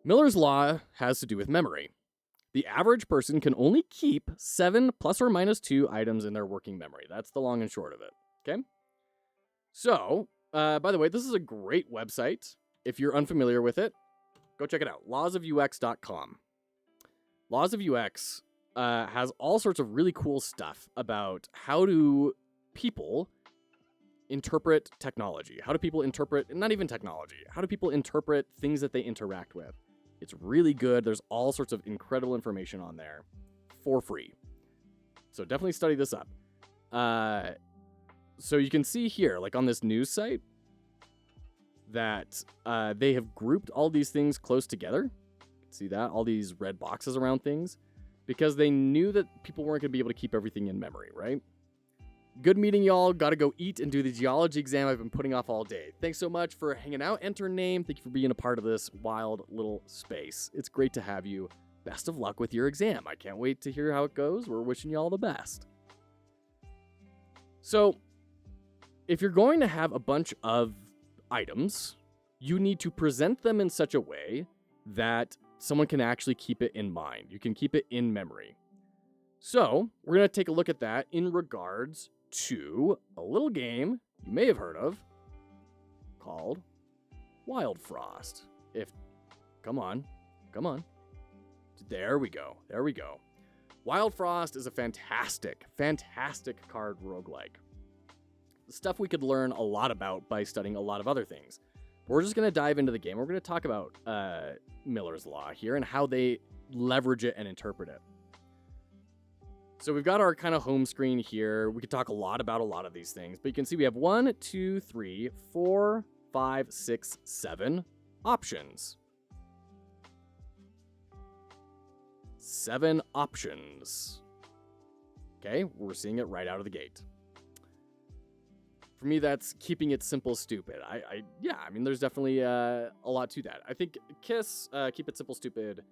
Miller's Law has to do with memory. The average person can only keep 7 plus or minus 2 items in their working memory. That's the long and short of it. Okay? So, by the way, this is a great website. If you're unfamiliar with it, go check it out. lawsofux.com. Laws of UX has all sorts of really cool stuff about how do people interpret technology. How do people interpret, not even technology, how do people interpret things that they interact with? It's really good. There's all sorts of incredible information on there for free. So definitely study this up. So you can see here, like on this news site, that they have grouped all these things close together. See that? All these red boxes around things. Because they knew that people weren't going to be able to keep everything in memory, right? Good meeting, y'all. Got to go eat and do the geology exam I've been putting off all day. Thanks so much for hanging out. Enter name. Thank you for being a part of this wild little space. It's great to have you. Best of luck with your exam. I can't wait to hear how it goes. We're wishing you all the best. So, if you're going to have a bunch of items, you need to present them in such a way that someone can actually keep it in mind. You can keep it in memory. So, we're going to take a look at that in regards to a little game you may have heard of called Wildfrost. Come on. There we go. Wildfrost is a fantastic card roguelike. Stuff we could learn a lot about by studying a lot of other things. We're just going to dive into the game. We're going to talk about Miller's Law here and how they leverage it and interpret it. So we've got our kind of home screen here. We could talk a lot about a lot of these things, but you can see we have 1, 2, 3, 4, 5, 6, 7 options. 7 options. Okay, we're seeing it right out of the gate. For me, that's keeping it simple, stupid. I mean, there's definitely a lot to that. I think KISS, Keep It Simple, Stupid,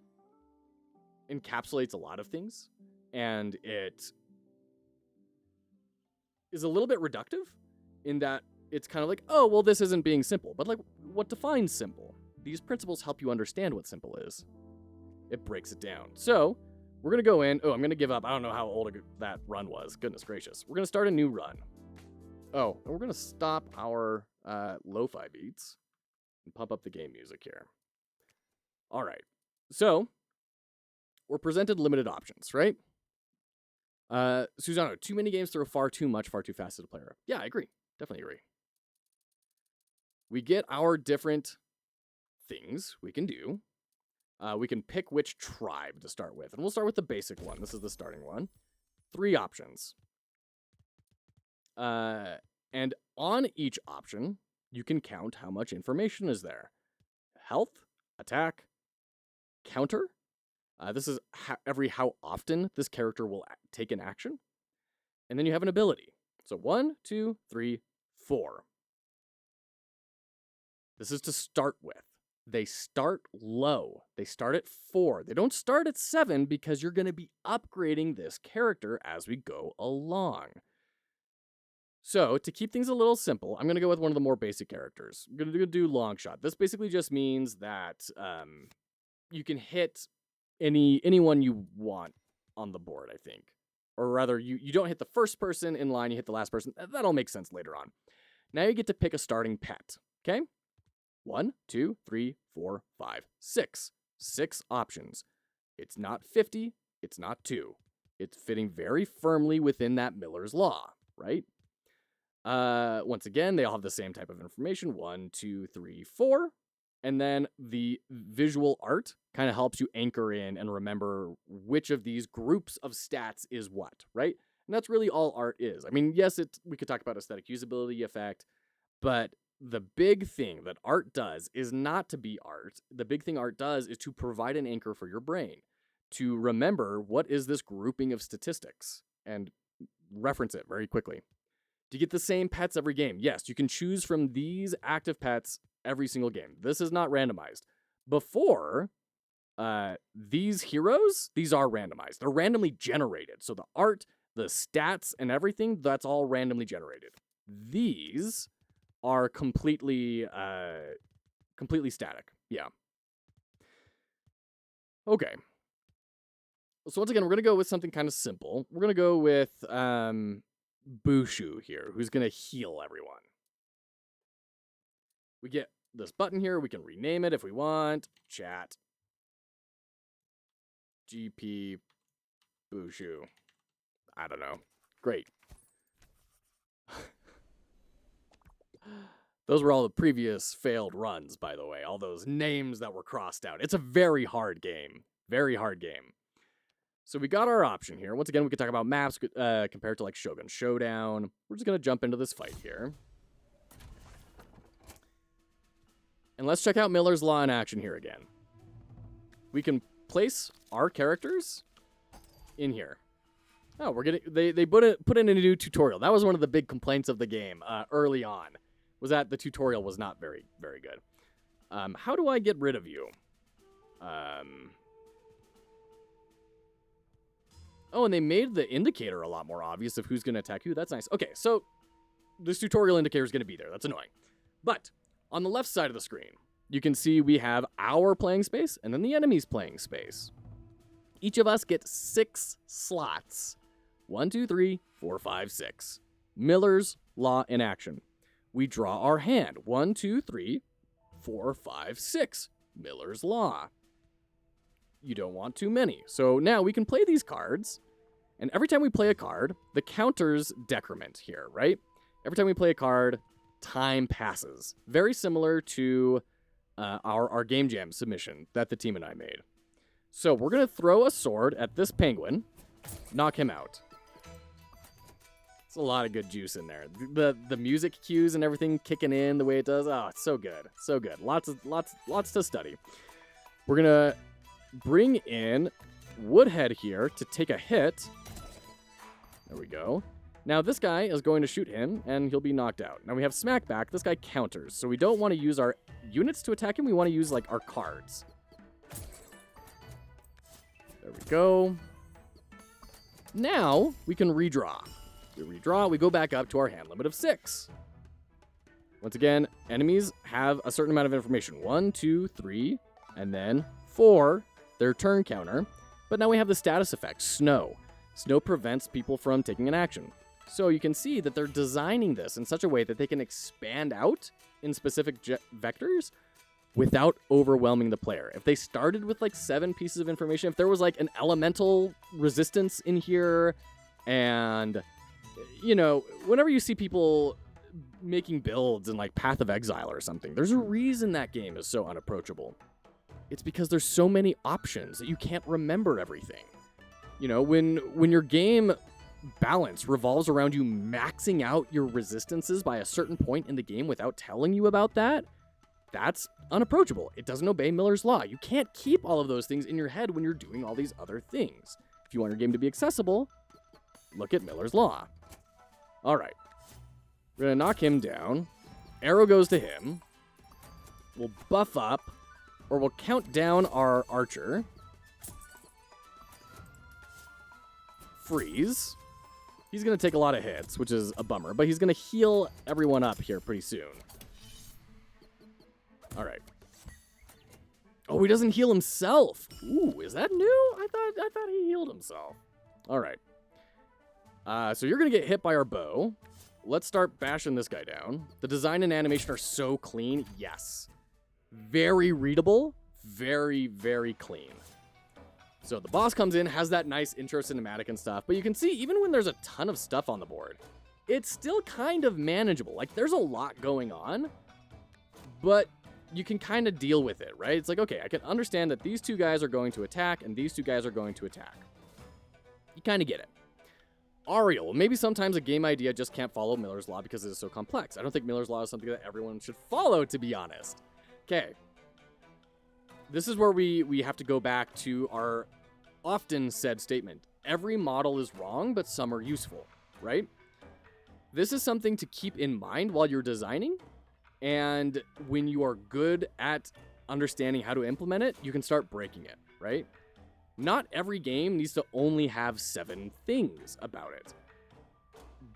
encapsulates a lot of things. And it is a little bit reductive in that it's kind of like, oh, well, this isn't being simple. But like, what defines simple? These principles help you understand what simple is. It breaks it down. So we're going to go in. Oh, I'm going to give up. I don't know how old that run was. Goodness gracious. We're going to start a new run. Oh, and we're going to stop our lo-fi beats and pump up the game music here. All right. So we're presented limited options, right? Susano, too many games throw far too much, far too fast as a player. Yeah, I agree. Definitely agree. We get our different things we can do. We can pick which tribe to start with. And we'll start with the basic one. This is the starting one. 3 options. And on each option, you can count how much information is there. Health, attack, counter. This is how often this character will take an action. And then you have an ability. So 1, 2, 3, 4. This is to start with. They start low. They start at 4. They don't start at 7 because you're going to be upgrading this character as we go along. So to keep things a little simple, I'm going to go with one of the more basic characters. I'm going to do Longshot. This basically just means that you can hit anyone you want on the board, I think. Or rather, you don't hit the first person in line, you hit the last person. That'll make sense later on. Now you get to pick a starting pet, okay? 1, 2, 3, 4, 5, 6. 6 options. It's not 50, it's not 2. It's fitting very firmly within that Miller's Law, right? Once again, they all have the same type of information. 1, 2, 3, 4. And then the visual art kind of helps you anchor in and remember which of these groups of stats is what, right? And that's really all art is. I mean, yes, we could talk about aesthetic usability effect, but the big thing that art does is not to be art. The big thing art does is to provide an anchor for your brain to remember what is this grouping of statistics and reference it very quickly. Do you get the same pets every game? Yes, you can choose from these active pets every single game. This is not randomized. Before, these heroes, these are randomized. They're randomly generated. So the art, the stats, and everything, that's all randomly generated. These are completely static. Yeah. Okay. So once again, we're going to go with something kind of simple. We're going to go with Bushu here, who's going to heal everyone. We get this button here. We can rename it if we want. Chat. GP Bushu. I don't know. Great. Those were all the previous failed runs, by the way. All those names that were crossed out. It's a very hard game. Very hard game. So we got our option here. Once again, we could talk about maps compared to like Shogun Showdown. We're just going to jump into this fight here. And let's check out Miller's Law in action here again. We can place our characters in here. Oh, we're getting they put in a new tutorial. That was one of the big complaints of the game early on, was that the tutorial was not very, very good. How do I get rid of you? Oh, and they made the indicator a lot more obvious of who's going to attack who. That's nice. Okay, so this tutorial indicator is going to be there. That's annoying. But on the left side of the screen, you can see we have our playing space and then the enemy's playing space. Each of us gets 6 slots. 1, 2, 3, 4, 5, 6. Miller's Law in action. We draw our hand. 1, 2, 3, 4, 5, 6. Miller's Law. You don't want too many. So now we can play these cards, and every time we play a card, the counters decrement here, right? Every time we play a card, time passes. Very similar to our Game Jam submission that the team and I made. So we're going to throw a sword at this penguin, knock him out. It's a lot of good juice in there. The music cues and everything kicking in the way it does. Oh, it's so good. So good. Lots to study. We're going to bring in Woodhead here to take a hit. There we go. Now this guy is going to shoot him, and he'll be knocked out. Now we have Smackback. This guy counters, so we don't want to use our units to attack him. We want to use, like, our cards. There we go. Now we can redraw. We redraw. We go back up to our hand limit of 6. Once again, enemies have a certain amount of information. 1, 2, 3, and then 4. Their turn counter. But now we have the status effect, Snow. Snow prevents people from taking an action. So you can see that they're designing this in such a way that they can expand out in specific vectors without overwhelming the player. If they started with like 7 pieces of information, if there was like an elemental resistance in here, and, you know, whenever you see people making builds in like Path of Exile or something, there's a reason that game is so unapproachable. It's because there's so many options that you can't remember everything. You know, when your game balance revolves around you maxing out your resistances by a certain point in the game without telling you about that, that's unapproachable. It doesn't obey Miller's Law. You can't keep all of those things in your head when you're doing all these other things. If you want your game to be accessible, look at Miller's Law. All right. We're going to knock him down. Arrow goes to him. We'll buff up, or we'll count down our archer. Freeze. He's going to take a lot of hits, which is a bummer, but he's going to heal everyone up here pretty soon. All right. Oh, he doesn't heal himself. Ooh, is that new? I thought he healed himself. All right. So you're going to get hit by our bow. Let's start bashing this guy down. The design and animation are so clean. Yes. Very readable. Very, very clean. So the boss comes in, has that nice intro cinematic and stuff, but you can see even when there's a ton of stuff on the board, it's still kind of manageable. Like, there's a lot going on, but you can kind of deal with it, right? It's like, okay, I can understand that these 2 guys are going to attack and these 2 guys are going to attack. You kind of get it. Ariel, maybe sometimes a game idea just can't follow Miller's Law because it is so complex. I don't think Miller's Law is something that everyone should follow, to be honest. Okay. This is where we have to go back to our often said statement. Every model is wrong, but some are useful, right? This is something to keep in mind while you're designing. And when you are good at understanding how to implement it, you can start breaking it, right? Not every game needs to only have 7 things about it.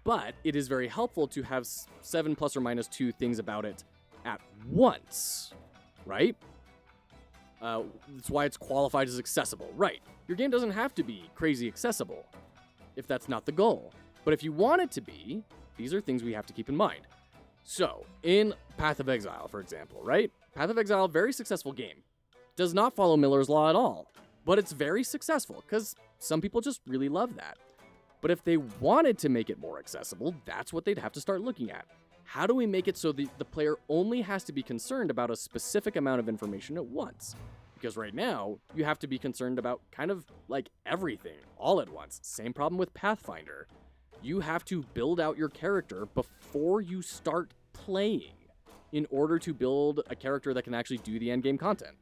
But it is very helpful to have 7 plus or minus 2 things about it at once, right? That's why it's qualified as accessible. Right. Your game doesn't have to be crazy accessible if that's not the goal. But if you want it to be, these are things we have to keep in mind. So, in Path of Exile, for example, right? Path of Exile, very successful game. Does not follow Miller's Law at all. But it's very successful, because some people just really love that. But if they wanted to make it more accessible, that's what they'd have to start looking at. How do we make it so the player only has to be concerned about a specific amount of information at once? Because right now, you have to be concerned about kind of like everything all at once. Same problem with Pathfinder. You have to build out your character before you start playing in order to build a character that can actually do the endgame content.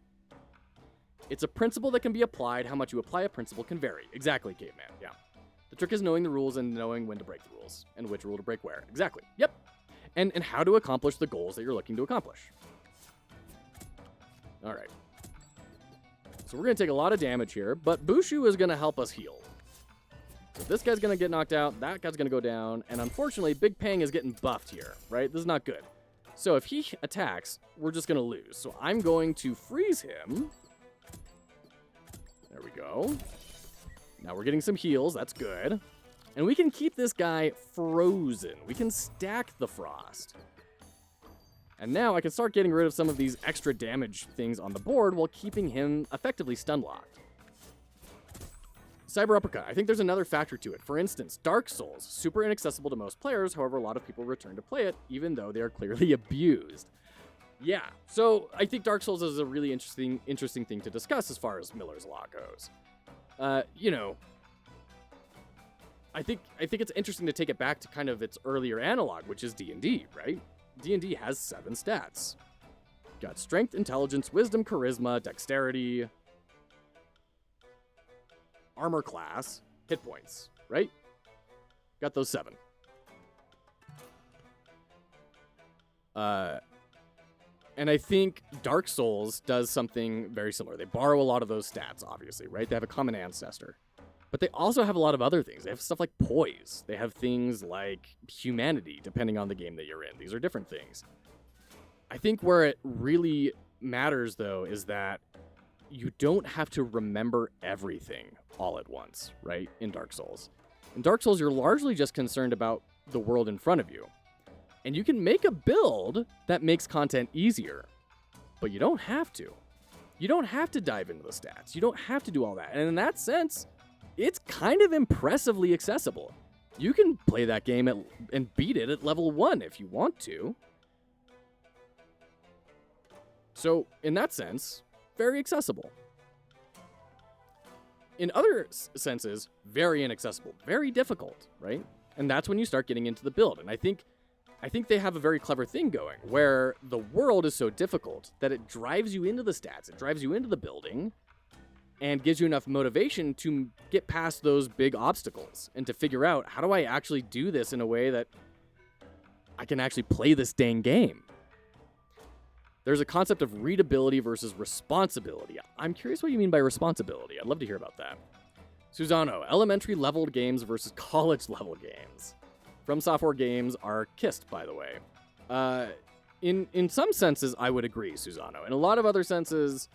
It's a principle that can be applied. How much you apply a principle can vary. Exactly, Caveman. Yeah. The trick is knowing the rules and knowing when to break the rules and which rule to break where. Exactly. Yep. And how to accomplish the goals that you're looking to accomplish. All right. So we're going to take a lot of damage here, but Bushu is going to help us heal. So this guy's going to get knocked out, that guy's going to go down, and unfortunately, Big Pang is getting buffed here, right? This is not good. So if he attacks, we're just going to lose. So I'm going to freeze him. There we go. Now we're getting some heals, that's good. And we can keep this guy frozen. We can stack the frost. And now I can start getting rid of some of these extra damage things on the board while keeping him effectively stun locked. Cyber Uppercut. I think there's another factor to it. For instance, Dark Souls. Super inaccessible to most players, however, a lot of people return to play it, even though they are clearly abused. Yeah, so I think Dark Souls is a really interesting thing to discuss as far as Miller's Law goes. You know, I think it's interesting to take it back to kind of its earlier analog, which is D&D, right? D&D has 7 stats. Got Strength, Intelligence, Wisdom, Charisma, Dexterity, Armor class, Hit points, right? Got those 7. And I think Dark Souls does something very similar. They borrow a lot of those stats, obviously, right? They have a common ancestor. But they also have a lot of other things. They have stuff like poise. They have things like humanity, depending on the game that you're in. These are different things. I think where it really matters, though, is that you don't have to remember everything all at once, right? In Dark Souls. In Dark Souls, you're largely just concerned about the world in front of you. And you can make a build that makes content easier, but you don't have to. You don't have to dive into the stats. You don't have to do all that. And in that sense, it's kind of impressively accessible. You can play that game and beat it at level 1 if you want to. So, in that sense, very accessible. In other senses, very inaccessible, very difficult, right? And that's when you start getting into the build. And I think they have a very clever thing going where the world is so difficult that it drives you into the stats, it drives you into the building, and gives you enough motivation to get past those big obstacles and to figure out, how do I actually do this in a way that I can actually play this dang game? There's a concept of readability versus responsibility. I'm curious what you mean by responsibility. I'd love to hear about that. Susano, elementary leveled games versus college level games. From Software games are kissed, by the way. In some senses, I would agree, Susano. In a lot of other senses,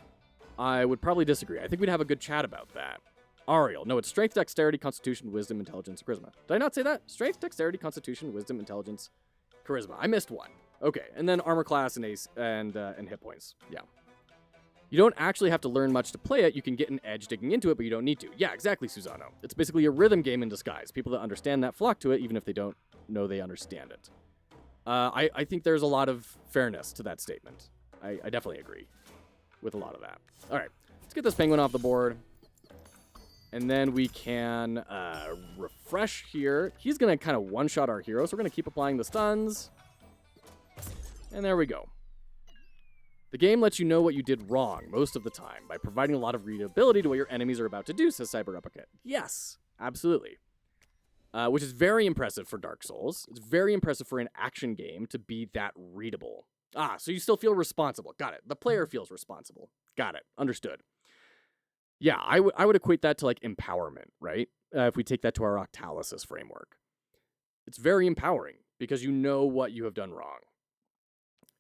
I would probably disagree. I think we'd have a good chat about that. Ariel, no, it's Strength, Dexterity, Constitution, Wisdom, Intelligence, Charisma. Did I not say that? Strength, Dexterity, Constitution, Wisdom, Intelligence, Charisma. I missed one. Okay, and then Armor class and Ace and Hit points. Yeah. You don't actually have to learn much to play it. You can get an edge digging into it, but you don't need to. Yeah, exactly, Susano. It's basically a rhythm game in disguise. People that understand that flock to it, even if they don't know they understand it. I think there's a lot of fairness to that statement. I definitely agree with a lot of that. All right, let's get this penguin off the board. And then we can refresh here. He's going to kind of one-shot our hero, so we're going to keep applying the stuns. And there we go. The game lets you know what you did wrong most of the time by providing a lot of readability to what your enemies are about to do, says Cyber Uppercut. Yes, absolutely. Which is very impressive for Dark Souls. It's very impressive for an action game to be that readable. Ah, so you still feel responsible. Got it. The player feels responsible. Got it. Understood. Yeah, I would equate that to like empowerment, right? If we take that to our Octalysis framework. It's very empowering because you know what you have done wrong.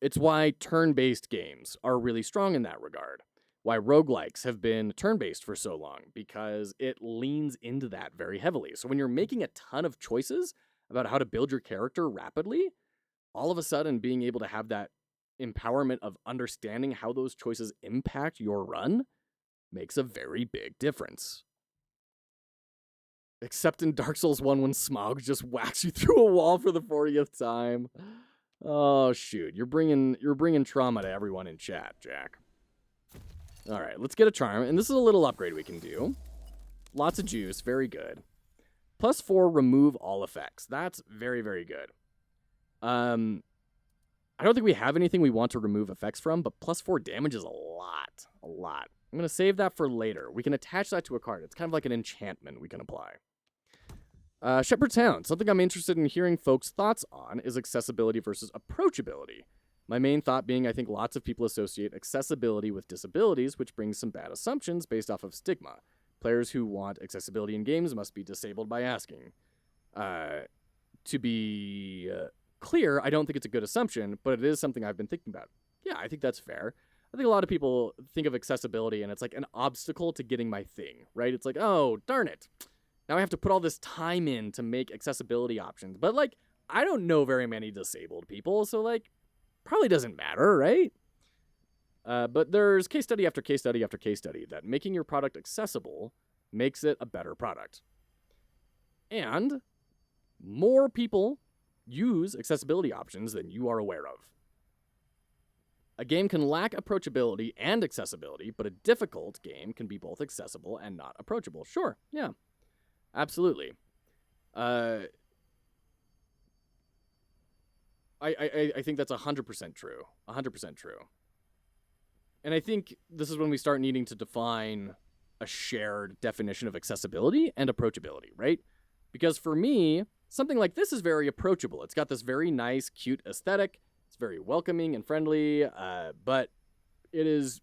It's why turn-based games are really strong in that regard, why roguelikes have been turn-based for so long, because it leans into that very heavily. So when you're making a ton of choices about how to build your character rapidly, all of a sudden being able to have that empowerment of understanding how those choices impact your run makes a very big difference. Except in Dark Souls 1 when Smaug just whacks you through a wall for the 40th time. Oh, shoot. You're bringing trauma to everyone in chat, Jack. All right, let's get a charm. And this is a little upgrade we can do. Lots of juice. Very good. +4, remove all effects. That's very, very good. I don't think we have anything we want to remove effects from, but +4 damage is a lot. A lot. I'm going to save that for later. We can attach that to a card. It's kind of like an enchantment we can apply. Shepherd's Hound. Something I'm interested in hearing folks' thoughts on is accessibility versus approachability. My main thought being I think lots of people associate accessibility with disabilities, which brings some bad assumptions based off of stigma. Players who want accessibility in games must be disabled by asking. To be clear, I don't think it's a good assumption, but it is something I've been thinking about. Yeah, I think that's fair. I think a lot of people think of accessibility and it's like an obstacle to getting my thing, right? It's like, oh, darn it. Now I have to put all this time in to make accessibility options. But, like, I don't know very many disabled people, so, like, probably doesn't matter, right? But there's case study after case study after case study that making your product accessible makes it a better product. And more people use accessibility options than you are aware of. A game can lack approachability and accessibility, but a difficult game can be both accessible and not approachable. Sure, yeah. Absolutely. I think that's 100% true. 100% true. And I think this is when we start needing to define a shared definition of accessibility and approachability, right? Because for me, something like this is very approachable. It's got this very nice, cute aesthetic. It's very welcoming and friendly, but it is...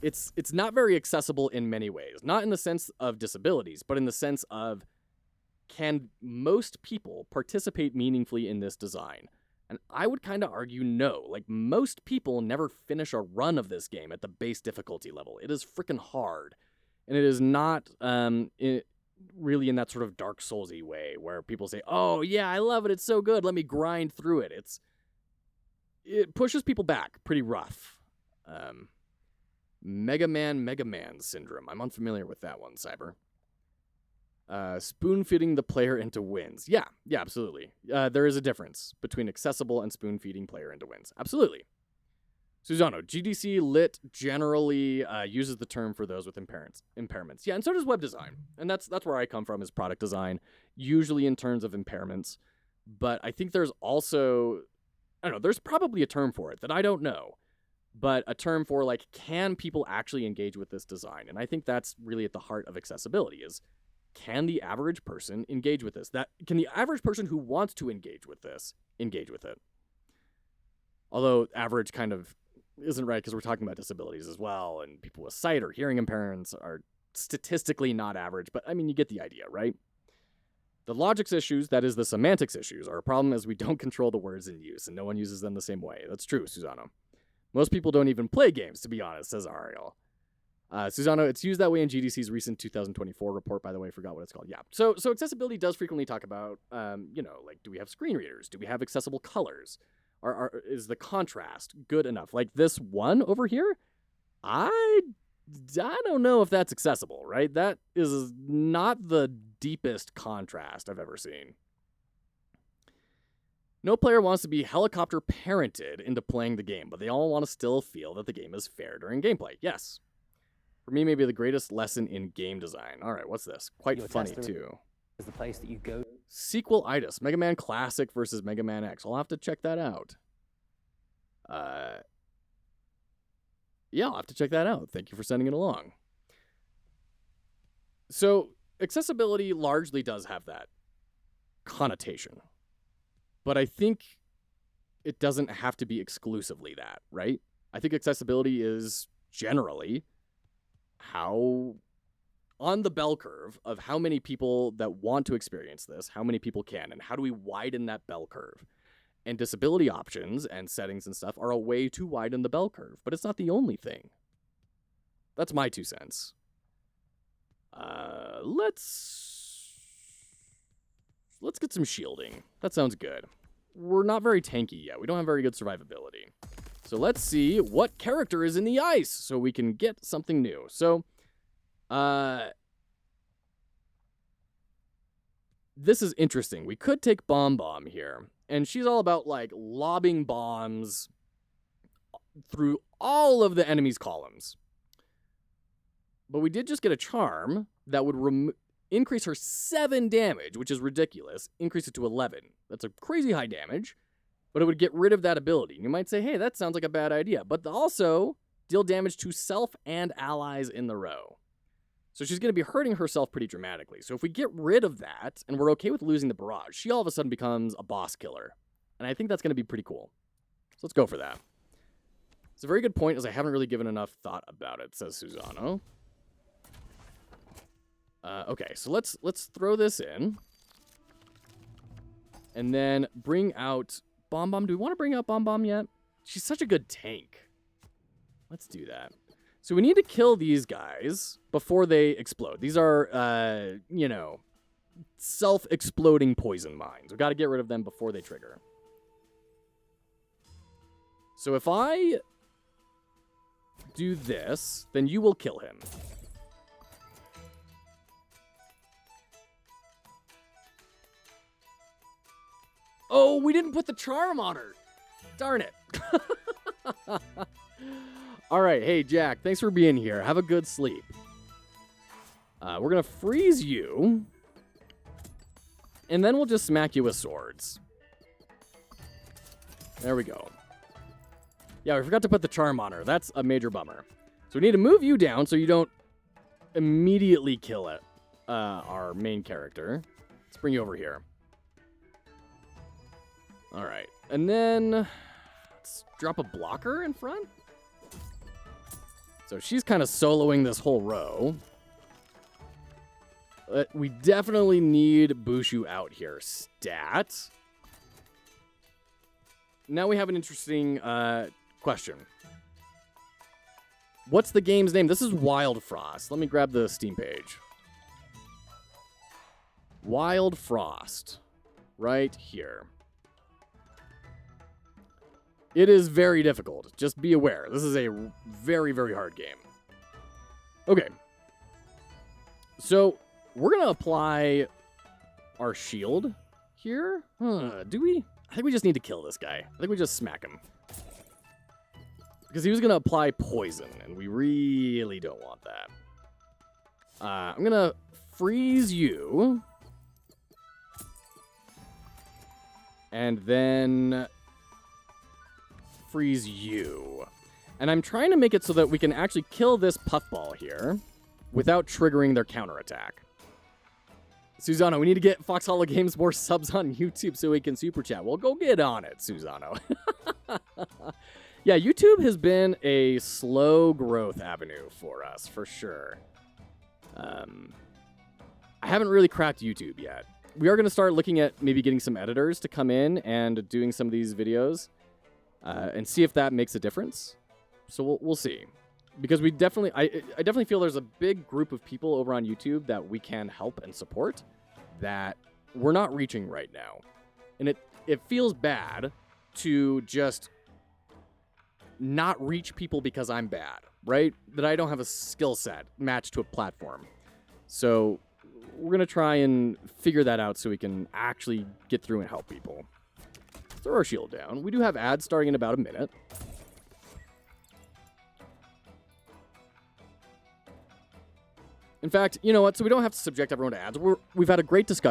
It's not very accessible in many ways. Not in the sense of disabilities, but in the sense of, can most people participate meaningfully in this design? And I would kind of argue no. Like, most people never finish a run of this game at the base difficulty level. It is freaking hard. And it is not really in that sort of Dark Souls-y way where people say, oh, yeah, I love it. It's so good. Let me grind through it. It pushes people back pretty rough. Mega Man syndrome. I'm unfamiliar with that one, Cyber. Spoon-feeding the player into wins. Yeah, absolutely. There is a difference between accessible and spoon-feeding player into wins. Absolutely. Susano, GDC Lit generally uses the term for those with impairments. Yeah, and so does web design. And that's where I come from, is product design, usually in terms of impairments. But I think there's also, I don't know, there's probably a term for it that I don't know. But a term for, like, can people actually engage with this design? And I think that's really at the heart of accessibility is, can the average person engage with this? Can the average person who wants to engage with this engage with it? Although average kind of isn't right because we're talking about disabilities as well, and people with sight or hearing impairments are statistically not average, but I mean, you get the idea, right? The logics issues, that is the semantics issues, are a problem as we don't control the words in use, and no one uses them the same way. That's true, Susano. Most people don't even play games, to be honest, says Ariel. Susano, it's used that way in GDC's recent 2024 report, by the way. I forgot what it's called. Yeah. So accessibility does frequently talk about, like, do we have screen readers? Do we have accessible colors? Is the contrast good enough? Like this one over here, I don't know if that's accessible, right? That is not the deepest contrast I've ever seen. No player wants to be helicopter parented into playing the game, but they all want to still feel that the game is fair during gameplay. Yes. For me, maybe the greatest lesson in game design. All right, what's this? Quite funny, too. Is the place that you go. Sequelitis. Mega Man Classic versus Mega Man X. I'll have to check that out. Yeah, I'll have to check that out. Thank you for sending it along. So, accessibility largely does have that connotation. But I think it doesn't have to be exclusively that, right? I think accessibility is generally how, on the bell curve of how many people that want to experience this, how many people can, and how do we widen that bell curve? And disability options and settings and stuff are a way to widen the bell curve, but it's not the only thing. That's my 2 cents. Let's get some shielding. That sounds good. We're not very tanky yet. We don't have very good survivability. So let's see what character is in the ice so we can get something new. So, this is interesting. We could take Bomb Bomb here, and she's all about, like, lobbing bombs through all of the enemy's columns. But we did just get a charm that would increase her 7 damage, which is ridiculous. Increase it to 11. That's a crazy high damage, but it would get rid of that ability. And you might say, hey, that sounds like a bad idea. But also deal damage to self and allies in the row. So she's going to be hurting herself pretty dramatically. So if we get rid of that, and we're okay with losing the barrage, she all of a sudden becomes a boss killer. And I think that's going to be pretty cool. So let's go for that. It's a very good point, as I haven't really given enough thought about it, says Susano. Okay, so let's throw this in. And then bring out Bomb Bomb. Do we want to bring out Bomb Bomb yet? She's such a good tank. Let's do that. So we need to kill these guys before they explode. These are, you know, self-exploding poison mines. We've got to get rid of them before they trigger. So if I do this, then you will kill him. Oh, we didn't put the charm on her. Darn it. All right. Hey, Jack, thanks for being here. Have a good sleep. We're going to freeze you. And then we'll just smack you with swords. There we go. Yeah, we forgot to put the charm on her. That's a major bummer. So we need to move you down so you don't immediately kill it, our main character. Let's bring you over here. All right. And then let's drop a blocker in front. So she's kind of soloing this whole row. We definitely need Bushu out here. Stat. Now we have an interesting question. What's the game's name? This is Wildfrost. Let me grab the Steam page. Wildfrost. Right here. It is very difficult. Just be aware. This is a very, very hard game. Okay. So, we're going to apply our shield here. Do we? I think we just need to kill this guy. I think we just smack him. Because he was going to apply poison, and we really don't want that. I'm going to freeze you. And then freeze you. And I'm trying to make it so that we can actually kill this puffball here without triggering their counterattack. Susano, we need to get Fox Hollow Games more subs on YouTube so we can super chat. Well, go get on it, Susano. Yeah, YouTube has been a slow growth avenue for us, for sure. I haven't really cracked YouTube yet. We are going to start looking at maybe getting some editors to come in and doing some of these videos and see if that makes a difference. So we'll see. Because I definitely feel there's a big group of people over on YouTube that we can help and support that we're not reaching right now. And it feels bad to just not reach people because I'm bad, right? That I don't have a skill set matched to a platform. So we're going to try and figure that out so we can actually get through and help people. Throw our shield down. We do have ads starting in about a minute. In fact, you know what? So we don't have to subject everyone to ads. We've had a great discussion